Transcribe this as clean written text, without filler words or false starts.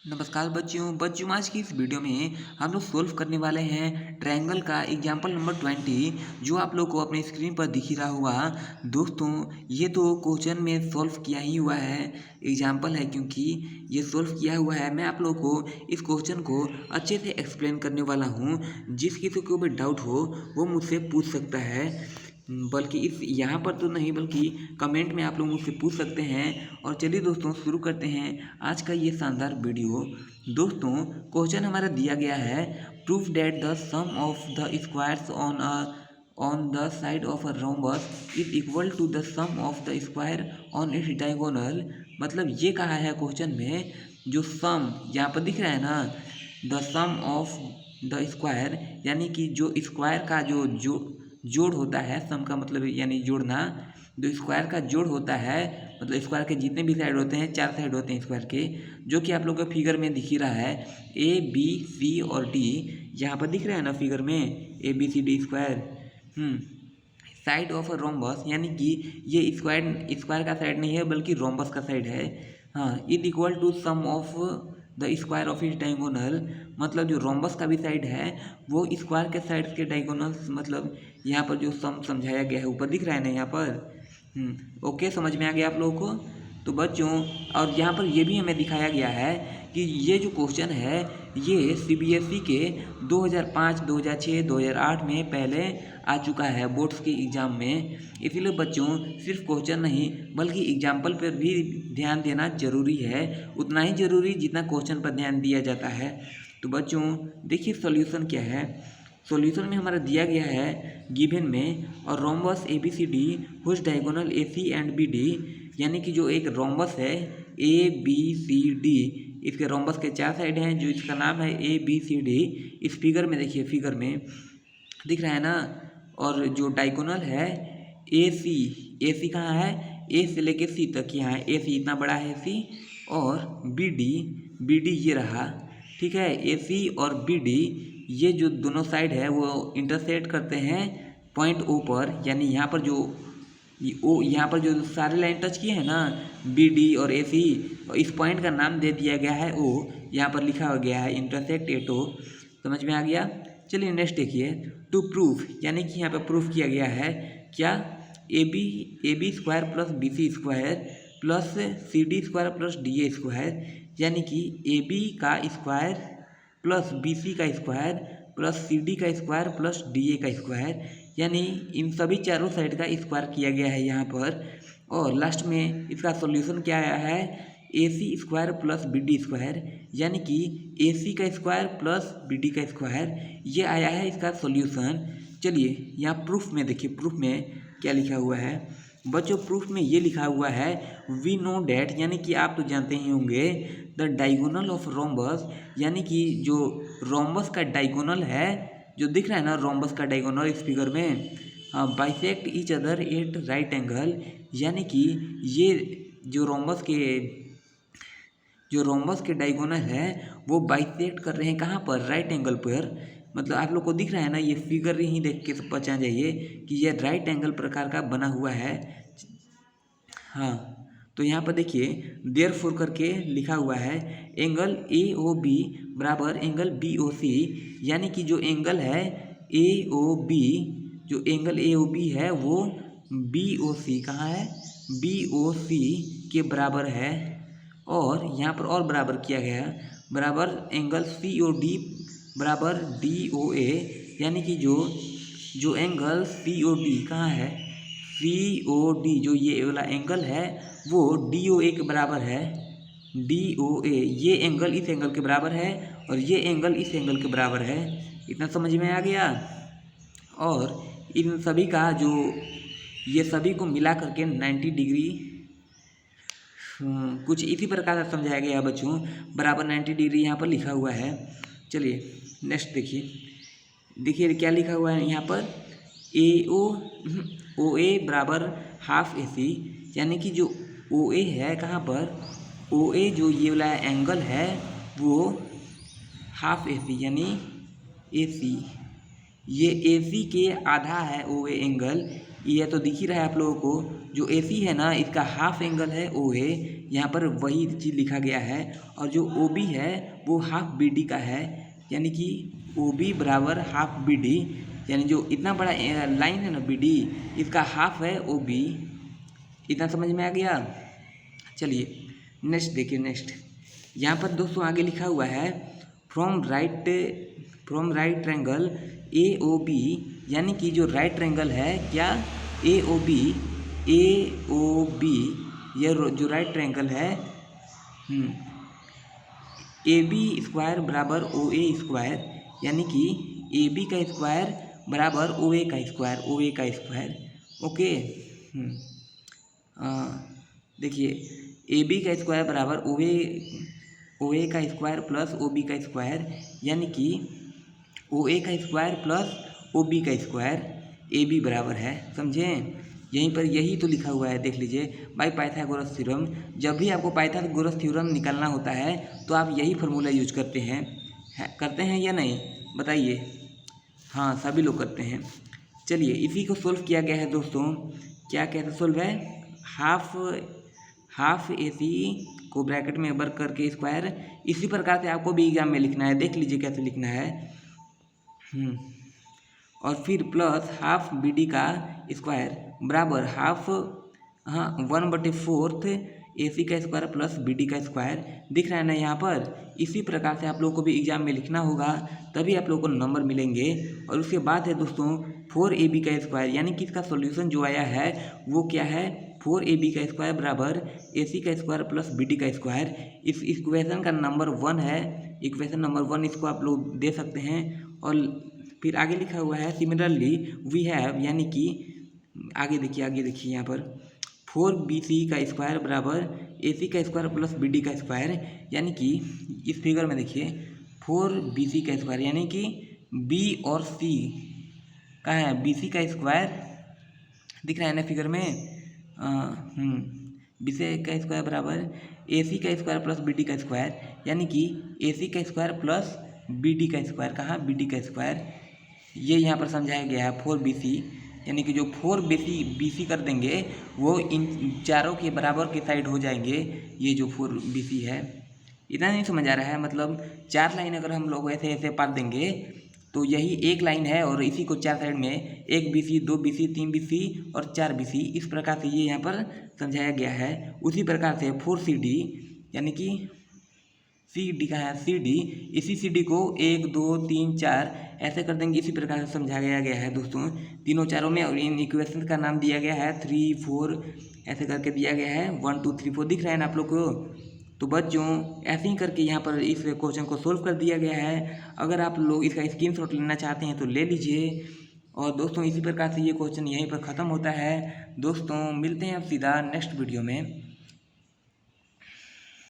नमस्कार बच्चों आज की इस वीडियो में हम लोग सोल्व करने वाले हैं ट्रायंगल का एग्जाम्पल नंबर 20 जो आप लोग को अपने स्क्रीन पर दिख ही रहा हुआ। दोस्तों ये तो क्वेश्चन में सोल्व किया ही हुआ है, एग्जाम्पल है क्योंकि ये सोल्व किया हुआ है। मैं आप लोग को इस क्वेश्चन को अच्छे से एक्सप्लेन करने वाला हूँ। जिस किसी को भी डाउट हो वो मुझसे पूछ सकता है, बल्कि इस यहाँ पर तो नहीं बल्कि कमेंट में आप लोग मुझसे पूछ सकते हैं। और चलिए दोस्तों शुरू करते हैं आज का ये शानदार वीडियो। दोस्तों क्वेश्चन हमारा दिया गया है, proof that the sum of the squares on the side of a rhombus is equal to the sum of the square on its diagonal. मतलब ये कहा है क्वेश्चन में, जो सम यहाँ पर दिख रहा है ना, the sum of the square यानी कि जो स्क्वायर का जो जोड़ होता है, सम का मतलब यानी जोड़ना, जो स्क्वायर का जोड़ होता है, मतलब स्क्वायर के जितने भी साइड होते हैं, 4 साइड होते हैं स्क्वायर के, जो कि आप लोगों को फिगर में दिख ही रहा है, ए बी सी और डी। यहाँ पर दिख रहा है ना फिगर में, A B C D square. Side of a rhombus यानी कि ये स्क्वायर का साइड नहीं है बल्कि रोम्बस का साइड है। हाँ, is equal to sum of the square of इस डायगोनल। मतलब जो रोम्बस का भी साइड है वो स्क्वायर के साइड के डायगोनल्स, मतलब यहाँ पर जो सम समझाया गया है ऊपर दिख रहा है ना यहाँ पर। ओके, समझ में आ गया आप लोगों को। तो बच्चों और यहाँ पर ये भी हमें दिखाया गया है कि ये जो क्वेश्चन है ये सीबीएसई के 2005, 2006, 2008 में पहले आ चुका है बोर्ड्स के एग्ज़ाम में। इसीलिए बच्चों सिर्फ क्वेश्चन नहीं बल्कि एग्जाम्पल पर भी ध्यान देना जरूरी है, उतना ही ज़रूरी जितना क्वेश्चन पर ध्यान दिया जाता है। तो बच्चों देखिए सॉल्यूशन क्या है। सॉल्यूशन में हमारा दिया गया है गिवन में, और rhombus A B C D whose diagonal A C and B D, यानी कि जो एक रोम्बस है ए बी सी डी, इसके रोम्बस के 4 साइड हैं, जो इसका नाम है ए बी सी डी। इस फिगर में देखिए, फिगर में दिख रहा है ना। और जो डायगोनल है ए सी कहाँ है, ए से लेके सी तक यहाँ है, ए सी इतना बड़ा है सी, और बी डी ये रहा, ठीक है। ए सी और बी डी ये जो दोनों साइड है वो इंटरसेक्ट करते हैं पॉइंट ओ पर, यानी यहाँ पर जो ओ, यहाँ पर जो सारे लाइन टच किए हैं ना, बी डी और ए सी, इस पॉइंट का नाम दे दिया गया है ओ, यहाँ पर लिखा हो गया है इंटरसेक्ट एट ओ। समझ में आ गया। चलिए नेक्स्ट देखिए, टू प्रूफ, यानी कि यहाँ पर प्रूफ किया गया है क्या, A B square plus B C square plus C D square plus D A square, यानी कि ए बी का स्क्वायर प्लस बी सी का स्क्वायर प्लस सी डी का स्क्वायर प्लस डी ए का स्क्वायर, यानी इन सभी चारों साइड का स्क्वायर किया गया है यहाँ पर। और लास्ट में इसका सॉल्यूशन क्या आया है, A C square plus B D square, यानी कि ए सी का स्क्वायर प्लस बी डी का स्क्वायर, ये आया है इसका सॉल्यूशन। चलिए यहाँ प्रूफ में देखिए, प्रूफ में क्या लिखा हुआ है बच्चों। प्रूफ में ये लिखा हुआ है, वी नो डैट, यानी कि आप तो जानते ही होंगे, द डायगोनल ऑफ रोम्बस, यानी कि जो रोम्बस का डायगोनल है, जो दिख रहा है ना रोम्बस का डायगोनल इस फिगर में, bisect each other at right angle, यानी कि ये जो रोम्बस के डायगोनल है वो बाइसेक्ट कर रहे हैं कहाँ पर, राइट एंगल पर। मतलब आप लोग को दिख रहा है ना, ये फिगर ही देख के पहचान जाइए कि ये राइट एंगल प्रकार का बना हुआ है। हाँ, तो यहाँ पर देखिए देयरफॉर करके लिखा हुआ है, एंगल ए ओ बी बराबर एंगल बी ओ सी, यानी कि जो एंगल है ए ओ बी, जो एंगल ए ओ बी है वो बी ओ सी कहाँ है, बी ओ सी के बराबर है। और यहाँ पर और बराबर किया गया है, बराबर एंगल सी ओ डी बराबर डी ओ ए, यानी कि जो एंगल सी ओ डी कहाँ है, सी ओ डी जो ये वाला एंगल है वो डी ओ ए के बराबर है, डी ओ ए, ये एंगल इस एंगल के बराबर है और ये एंगल इस एंगल के बराबर है। इतना समझ में आ गया। और इन सभी का जो ये सभी को मिला करके 90 डिग्री कुछ इसी प्रकार से समझाया गया है बच्चों, बराबर 90 डिग्री यहाँ पर लिखा हुआ है। चलिए नेक्स्ट देखिए क्या लिखा हुआ है यहाँ पर, ओ ए बराबर हाफ ए सी, यानी कि जो ओ ए है कहाँ पर, ओ ए जो ये वाला एंगल है वो हाफ ए सी, यानी ए सी, ये ए सी के आधा है ओ ए एंगल, ये तो दिख ही रहा है आप लोगों को। जो ए सी है ना इसका हाफ एंगल है ओ ए, यहाँ पर वही चीज़ लिखा गया है। और जो ओ बी है वो हाफ बी डी का है, यानी कि ओ बी बराबर हाफ बी डी, यानी जो इतना बड़ा लाइन है ना बी डी, इसका हाफ है ओ बी। इतना समझ में आ गया। चलिए नेक्स्ट देखिए। नेक्स्ट यहाँ पर दोस्तों आगे लिखा हुआ है from right triangle A O B, यानी कि जो राइट ट्रायंगल है क्या ए ओ बी, यह जो राइट ट्रायंगल है ए बी स्क्वायर बराबर ओ ए स्क्वायर, यानी कि ए बी का स्क्वायर बराबर ओ ए का स्क्वायर, ओके। देखिए ए बी का स्क्वायर बराबर ओ ए का स्क्वायर प्लस ओ बी का स्क्वायर, यानी कि ओ ए का स्क्वायर प्लस ओ बी का स्क्वायर, ए बी बराबर है, समझे। यहीं पर यही तो लिखा हुआ है, देख लीजिए बाय पाइथागोरस थ्योरम। जब भी आपको पाइथागोरस थ्योरम निकालना होता है तो आप यही फार्मूला यूज करते हैं या नहीं बताइए। हाँ सभी लोग करते हैं। चलिए इसी को सोल्व किया गया है दोस्तों। क्या कैसे सोल्व है, हाफ ए सी को ब्रैकेट में वर्क करके स्क्वायर, इसी प्रकार से आपको भी एग्जाम में लिखना है, देख लीजिए कैसे लिखना है। और फिर प्लस हाफ बी डी का स्क्वायर बराबर हाफ 1/4 ए सी का स्क्वायर प्लस बी डी का स्क्वायर, दिख रहा है ना यहाँ पर। इसी प्रकार से आप लोगों को भी एग्जाम में लिखना होगा, तभी आप लोगों को नंबर मिलेंगे। और उसके बाद है दोस्तों 4ab का स्क्वायर, यानी कि इसका सॉल्यूशन जो आया है वो क्या है 4ab का स्क्वायर बराबर ac का स्क्वायर प्लस bd का स्क्वायर। इस इक्वेशन का नंबर 1 है, इक्वेशन नंबर 1 इसको आप लोग दे सकते हैं। और फिर आगे लिखा हुआ है सिमिलरली वी हैव, यानी कि आगे देखिए यहाँ पर 4bc का स्क्वायर बराबर ac का स्क्वायर प्लस bd का स्क्वायर, यानी कि इस फिगर में देखिए 4bc का स्क्वायर, यानी कि b और c का है bc का स्क्वायर, दिख रहा है ना फिगर में। bc का स्क्वायर बराबर ac का स्क्वायर प्लस bd का स्क्वायर, यानी कि ac का स्क्वायर प्लस bd का स्क्वायर, कहाँ bd का स्क्वायर, ये यहाँ पर समझाया गया है 4bc, यानी कि जो 4bc कर देंगे वो इन चारों के बराबर के साइड हो जाएंगे। ये जो 4bc है, इतना नहीं समझ आ रहा है, मतलब 4 लाइन अगर हम लोग ऐसे ऐसे पाट देंगे तो यही एक लाइन है और इसी को 4 साइड में 1bc 2bc 3bc और 4bc, इस प्रकार से ये यहाँ पर समझाया गया है। उसी प्रकार से 4cd, यानी कि CD का है CD, इसी CD को 1 2 3 4 ऐसे कर देंगे, इसी प्रकार से समझाया गया है दोस्तों तीनों चारों में। और इन इक्वेशन का नाम दिया गया है 3 4 ऐसे करके दिया गया है 1 2 3 4, दिख रहा है ना आप लोग को। तो बच्चों ऐसे ही करके यहाँ पर इस क्वेश्चन को सोल्व कर दिया गया है। अगर आप लोग इसका स्क्रीनशॉट लेना चाहते हैं तो ले लीजिए। और दोस्तों इसी प्रकार से ये क्वेश्चन यहीं पर ख़त्म होता है। दोस्तों मिलते हैं अब सीधा नेक्स्ट वीडियो में।